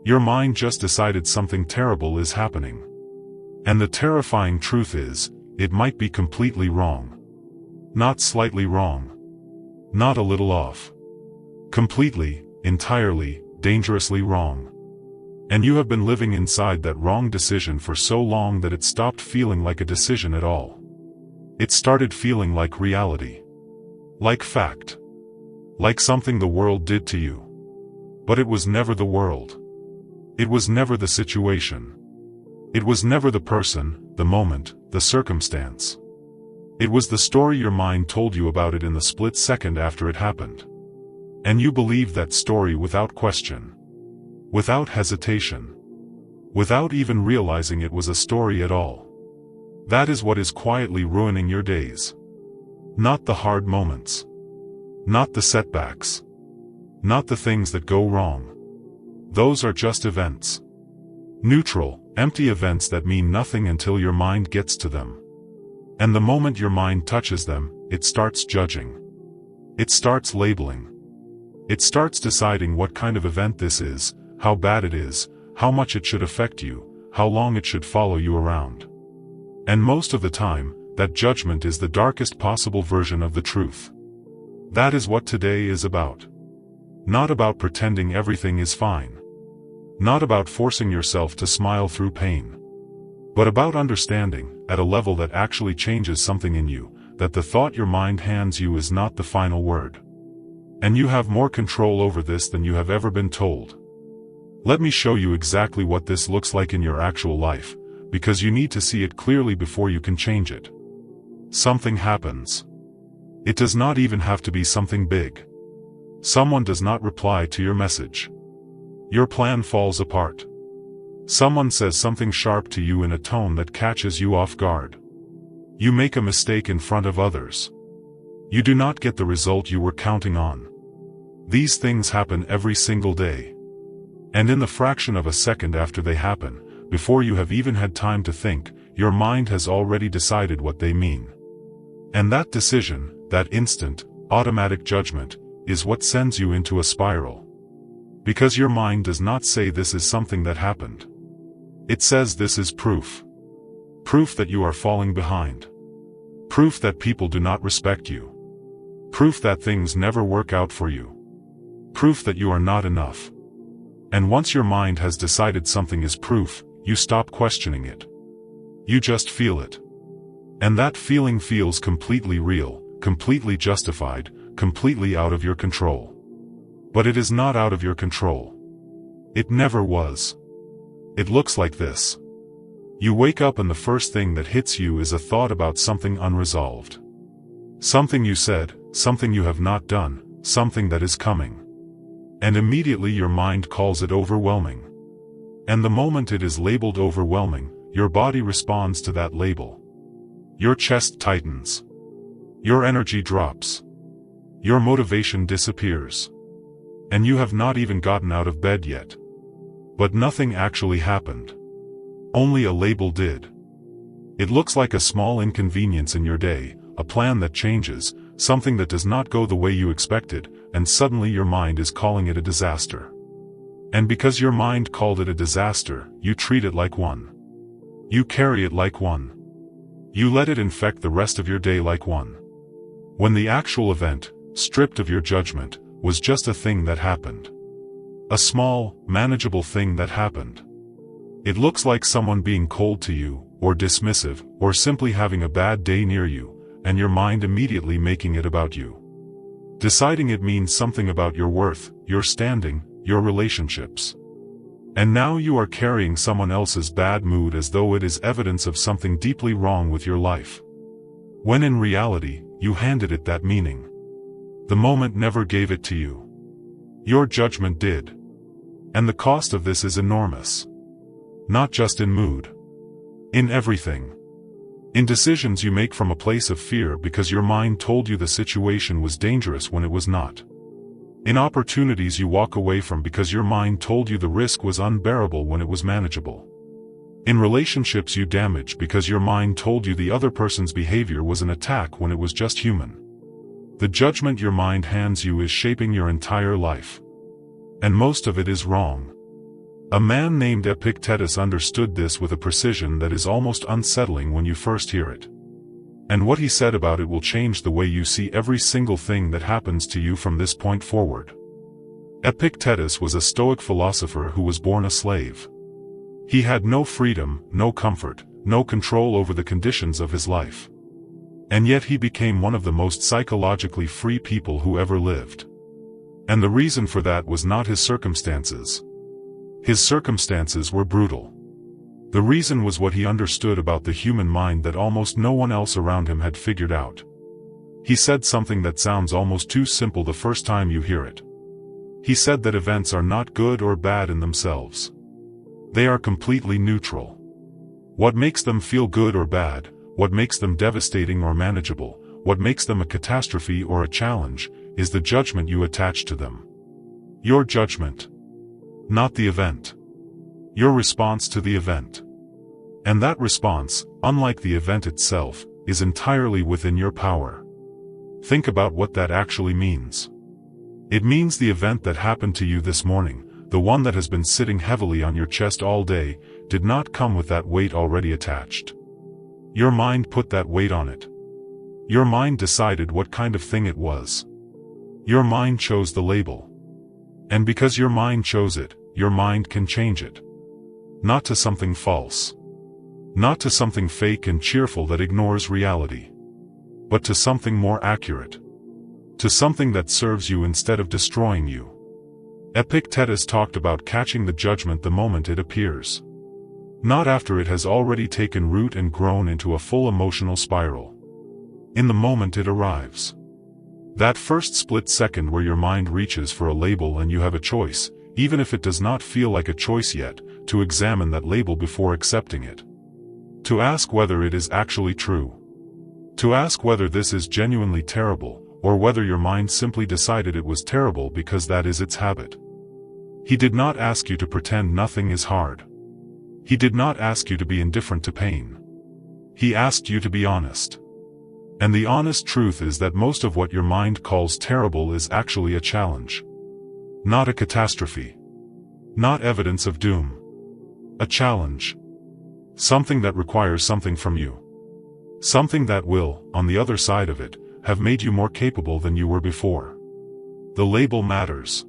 Your mind just decided something terrible is happening. And the terrifying truth is, it might be completely wrong. Not slightly wrong. Not a little off. Completely, entirely, dangerously wrong. And you have been living inside that wrong decision for so long that it stopped feeling like a decision at all. It started feeling like reality. Like fact. Like something the world did to you. But it was never the world. It was never the situation. It was never the person, the moment, the circumstance. It was the story your mind told you about it in the split second after it happened. And you believed that story without question. Without hesitation. Without even realizing it was a story at all. That is what is quietly ruining your days. Not the hard moments. Not the setbacks. Not the things that go wrong. Those are just events. Neutral, empty events that mean nothing until your mind gets to them. And the moment your mind touches them, it starts judging. It starts labeling. It starts deciding what kind of event this is, how bad it is, how much it should affect you, how long it should follow you around. And most of the time, that judgment is the darkest possible version of the truth. That is what today is about. Not about pretending everything is fine. Not about forcing yourself to smile through pain. But about understanding, at a level that actually changes something in you, that the thought your mind hands you is not the final word. And you have more control over this than you have ever been told. Let me show you exactly what this looks like in your actual life, because you need to see it clearly before you can change it. Something happens. It does not even have to be something big. Someone does not reply to your message. Your plan falls apart. Someone says something sharp to you in a tone that catches you off guard. You make a mistake in front of others. You do not get the result you were counting on. These things happen every single day. And in the fraction of a second after they happen, before you have even had time to think, your mind has already decided what they mean. And that decision, that instant, automatic judgment, is what sends you into a spiral. Because your mind does not say this is something that happened. It says this is proof. Proof that you are falling behind. Proof that people do not respect you. Proof that things never work out for you. Proof that you are not enough. And once your mind has decided something is proof, you stop questioning it. You just feel it. And that feeling feels completely real, completely justified, completely out of your control. But it is not out of your control. It never was. It looks like this. You wake up and the first thing that hits you is a thought about something unresolved. Something you said, something you have not done, something that is coming. And immediately your mind calls it overwhelming. And the moment it is labeled overwhelming, your body responds to that label. Your chest tightens. Your energy drops. Your motivation disappears. And you have not even gotten out of bed yet. But nothing actually happened. Only a label did. It looks like a small inconvenience in your day, a plan that changes, something that does not go the way you expected, and suddenly your mind is calling it a disaster. And because your mind called it a disaster, you treat it like one. You carry it like one. You let it infect the rest of your day like one. When the actual event, stripped of your judgment, was just a thing that happened. A small, manageable thing that happened. It looks like someone being cold to you, or dismissive, or simply having a bad day near you, and your mind immediately making it about you. Deciding it means something about your worth, your standing, your relationships. And now you are carrying someone else's bad mood as though it is evidence of something deeply wrong with your life. When in reality, you handed it that meaning. The moment never gave it to you. Your judgment did. And the cost of this is enormous. Not just in mood. In everything. In decisions you make from a place of fear because your mind told you the situation was dangerous when it was not. In opportunities you walk away from because your mind told you the risk was unbearable when it was manageable. In relationships you damage because your mind told you the other person's behavior was an attack when it was just human. The judgment your mind hands you is shaping your entire life. And most of it is wrong. A man named Epictetus understood this with a precision that is almost unsettling when you first hear it. And what he said about it will change the way you see every single thing that happens to you from this point forward. Epictetus was a Stoic philosopher who was born a slave. He had no freedom, no comfort, no control over the conditions of his life. And yet he became one of the most psychologically free people who ever lived. And the reason for that was not his circumstances. His circumstances were brutal. The reason was what he understood about the human mind that almost no one else around him had figured out. He said something that sounds almost too simple the first time you hear it. He said that events are not good or bad in themselves. They are completely neutral. What makes them feel good or bad, what makes them devastating or manageable, what makes them a catastrophe or a challenge, is the judgment you attach to them. Your judgment. Not the event. Your response to the event. And that response, unlike the event itself, is entirely within your power. Think about what that actually means. It means the event that happened to you this morning, the one that has been sitting heavily on your chest all day, did not come with that weight already attached. Your mind put that weight on it. Your mind decided what kind of thing it was. Your mind chose the label. And because your mind chose it, your mind can change it. Not to something false. Not to something fake and cheerful that ignores reality. But to something more accurate. To something that serves you instead of destroying you. Epictetus talked about catching the judgment the moment it appears. Not after it has already taken root and grown into a full emotional spiral. In the moment it arrives. That first split second where your mind reaches for a label and you have a choice, even if it does not feel like a choice yet, to examine that label before accepting it. To ask whether it is actually true. To ask whether this is genuinely terrible, or whether your mind simply decided it was terrible because that is its habit. He did not ask you to pretend nothing is hard. He did not ask you to be indifferent to pain. He asked you to be honest. And the honest truth is that most of what your mind calls terrible is actually a challenge. Not a catastrophe. Not evidence of doom. A challenge. Something that requires something from you. Something that will, on the other side of it, have made you more capable than you were before. The label matters.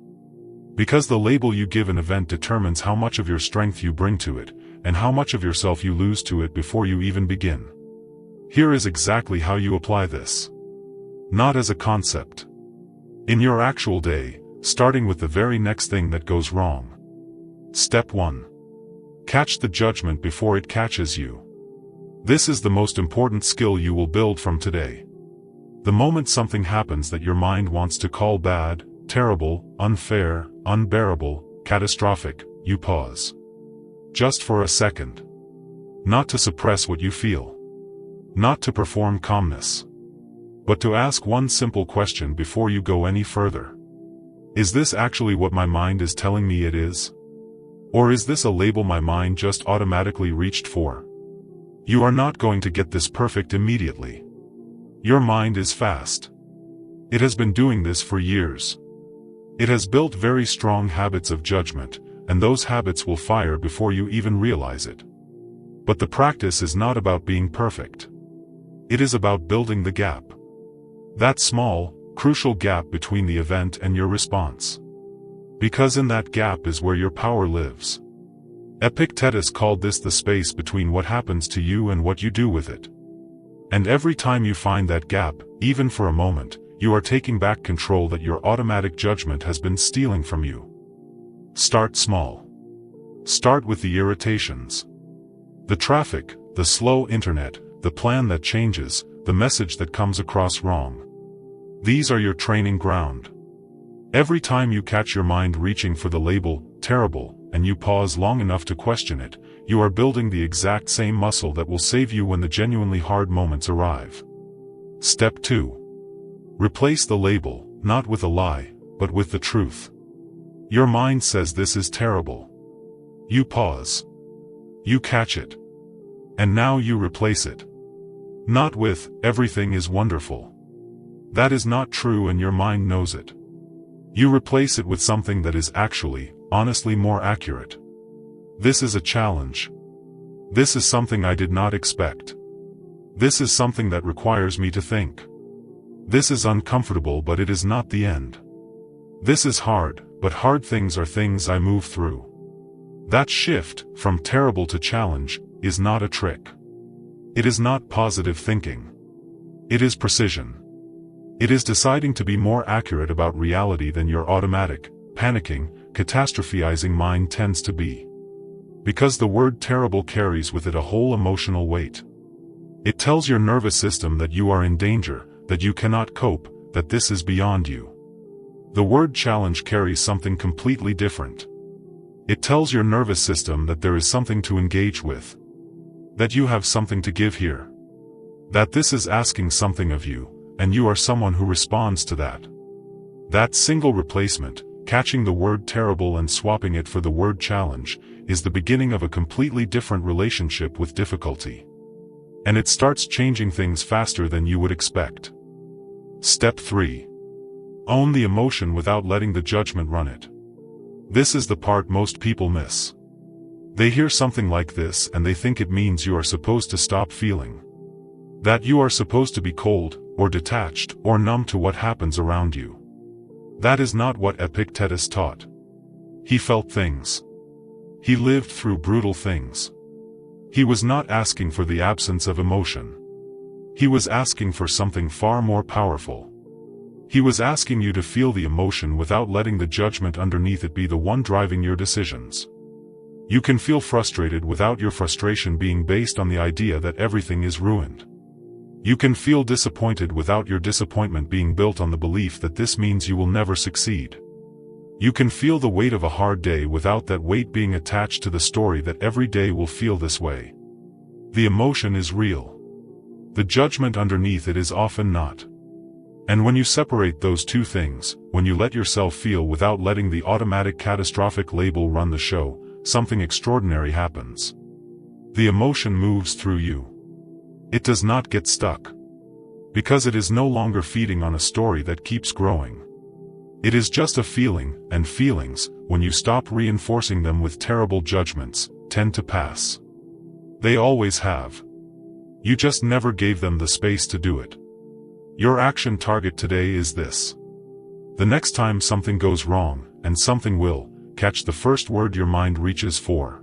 Because the label you give an event determines how much of your strength you bring to it, and how much of yourself you lose to it before you even begin. Here is exactly how you apply this. Not as a concept. In your actual day, starting with the very next thing that goes wrong. Step 1. Catch the judgment before it catches you. This is the most important skill you will build from today. The moment something happens that your mind wants to call bad, terrible, unfair, unbearable, catastrophic, you pause. Just for a second. Not to suppress what you feel. Not to perform calmness. But to ask one simple question before you go any further. Is this actually what my mind is telling me it is? Or is this a label my mind just automatically reached for? You are not going to get this perfect immediately. Your mind is fast. It has been doing this for years. It has built very strong habits of judgment, and those habits will fire before you even realize it. But the practice is not about being perfect. It is about building the gap. That small, crucial gap between the event and your response. Because in that gap is where your power lives. Epictetus called this the space between what happens to you and what you do with it. And every time you find that gap, even for a moment, you are taking back control that your automatic judgment has been stealing from you. Start small. Start with the irritations. The traffic, the slow internet, the plan that changes, the message that comes across wrong. These are your training ground. Every time you catch your mind reaching for the label, terrible, and you pause long enough to question it, you are building the exact same muscle that will save you when the genuinely hard moments arrive. Step 2. Replace the label, not with a lie, but with the truth. Your mind says this is terrible. You pause. You catch it. And now you replace it. Not with, everything is wonderful. That is not true and your mind knows it. You replace it with something that is actually, honestly more accurate. This is a challenge. This is something I did not expect. This is something that requires me to think. This is uncomfortable, but it is not the end. This is hard, but hard things are things I move through. That shift, from terrible to challenge, is not a trick. It is not positive thinking. It is precision. It is deciding to be more accurate about reality than your automatic, panicking, catastrophizing mind tends to be. Because the word terrible carries with it a whole emotional weight. It tells your nervous system that you are in danger, that you cannot cope, that this is beyond you. The word challenge carries something completely different. It tells your nervous system that there is something to engage with. That you have something to give here. That this is asking something of you, and you are someone who responds to that. That single replacement, catching the word terrible and swapping it for the word challenge, is the beginning of a completely different relationship with difficulty. And it starts changing things faster than you would expect. Step 3. Own the emotion without letting the judgment run it. This is the part most people miss. They hear something like this and they think it means you are supposed to stop feeling. That you are supposed to be cold, or detached, or numb to what happens around you. That is not what Epictetus taught. He felt things. He lived through brutal things. He was not asking for the absence of emotion. He was asking for something far more powerful. He was asking you to feel the emotion without letting the judgment underneath it be the one driving your decisions. You can feel frustrated without your frustration being based on the idea that everything is ruined. You can feel disappointed without your disappointment being built on the belief that this means you will never succeed. You can feel the weight of a hard day without that weight being attached to the story that every day will feel this way. The emotion is real. The judgment underneath it is often not. And when you separate those two things, when you let yourself feel without letting the automatic catastrophic label run the show, something extraordinary happens. The emotion moves through you. It does not get stuck. Because it is no longer feeding on a story that keeps growing. It is just a feeling, and feelings, when you stop reinforcing them with terrible judgments, tend to pass. They always have. You just never gave them the space to do it. Your action target today is this. The next time something goes wrong, and something will, catch the first word your mind reaches for.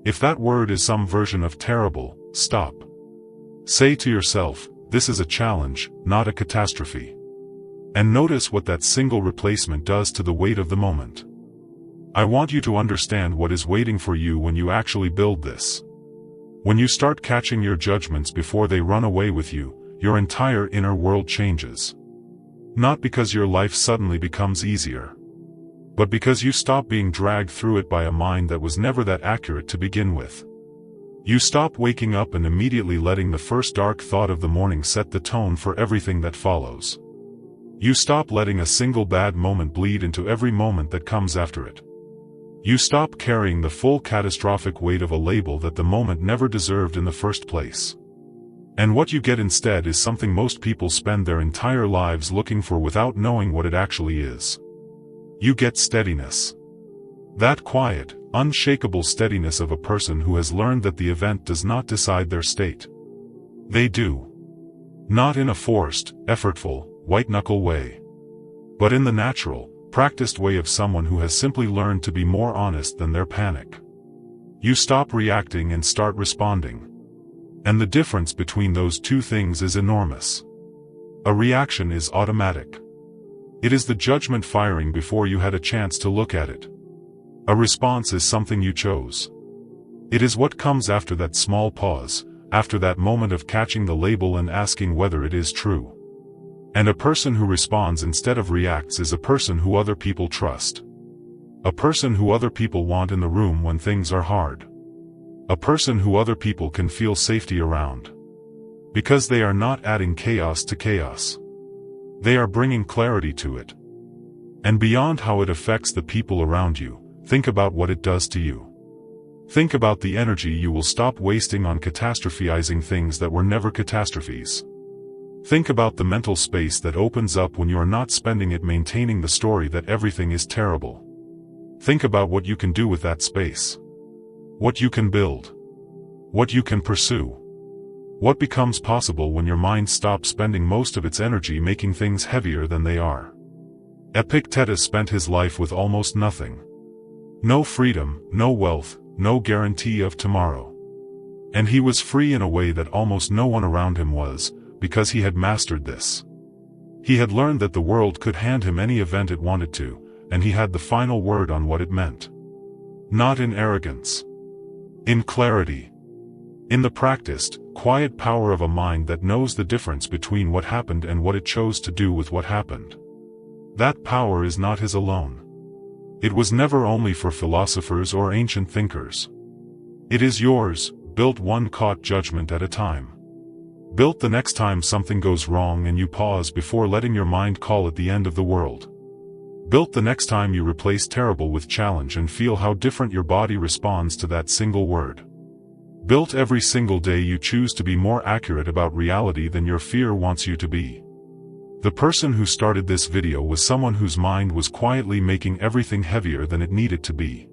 If that word is some version of terrible, stop. Say to yourself, this is a challenge, not a catastrophe. And notice what that single replacement does to the weight of the moment. I want you to understand what is waiting for you when you actually build this. When you start catching your judgments before they run away with you, your entire inner world changes. Not because your life suddenly becomes easier, but because you stop being dragged through it by a mind that was never that accurate to begin with. You stop waking up and immediately letting the first dark thought of the morning set the tone for everything that follows. You stop letting a single bad moment bleed into every moment that comes after it. You stop carrying the full catastrophic weight of a label that the moment never deserved in the first place. And what you get instead is something most people spend their entire lives looking for without knowing what it actually is. You get steadiness. That quiet, unshakable steadiness of a person who has learned that the event does not decide their state. They do. Not in a forced, effortful, white-knuckle way. But in the natural, practiced way of someone who has simply learned to be more honest than their panic. You stop reacting and start responding. And the difference between those two things is enormous. A reaction is automatic. It is the judgment firing before you had a chance to look at it. A response is something you chose. It is what comes after that small pause, after that moment of catching the label and asking whether it is true. And a person who responds instead of reacts is a person who other people trust. A person who other people want in the room when things are hard. A person who other people can feel safety around. Because they are not adding chaos to chaos. They are bringing clarity to it. And beyond how it affects the people around you, think about what it does to you. Think about the energy you will stop wasting on catastrophizing things that were never catastrophes. Think about the mental space that opens up when you are not spending it maintaining the story that everything is terrible. Think about what you can do with that space. What you can build. What you can pursue. What becomes possible when your mind stops spending most of its energy making things heavier than they are. Epictetus spent his life with almost nothing. No freedom, no wealth, no guarantee of tomorrow. And he was free in a way that almost no one around him was, because he had mastered this. He had learned that the world could hand him any event it wanted to, and he had the final word on what it meant. Not in arrogance. In clarity. In the practiced, quiet power of a mind that knows the difference between what happened and what it chose to do with what happened. That power is not his alone. It was never only for philosophers or ancient thinkers. It is yours, built one caught judgment at a time. Built the next time something goes wrong and you pause before letting your mind call it the end of the world. Built the next time you replace terrible with challenge and feel how different your body responds to that single word. Built every single day you choose to be more accurate about reality than your fear wants you to be. The person who started this video was someone whose mind was quietly making everything heavier than it needed to be.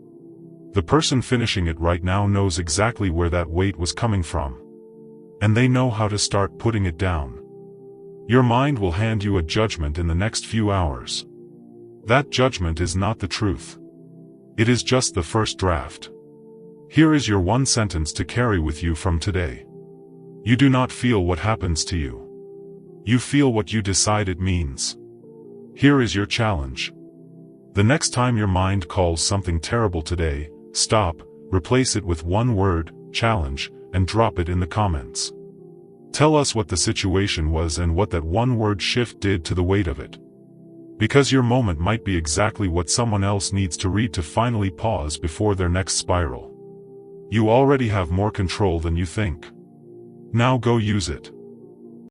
The person finishing it right now knows exactly where that weight was coming from. And they know how to start putting it down. Your mind will hand you a judgment in the next few hours. That judgment is not the truth. It is just the first draft. Here is your one sentence to carry with you from today. You do not feel what happens to you. You feel what you decide it means. Here is your challenge. The next time your mind calls something terrible today, stop, replace it with one word, challenge, and drop it in the comments. Tell us what the situation was and what that one word shift did to the weight of it. Because your moment might be exactly what someone else needs to read to finally pause before their next spiral. You already have more control than you think. Now go use it.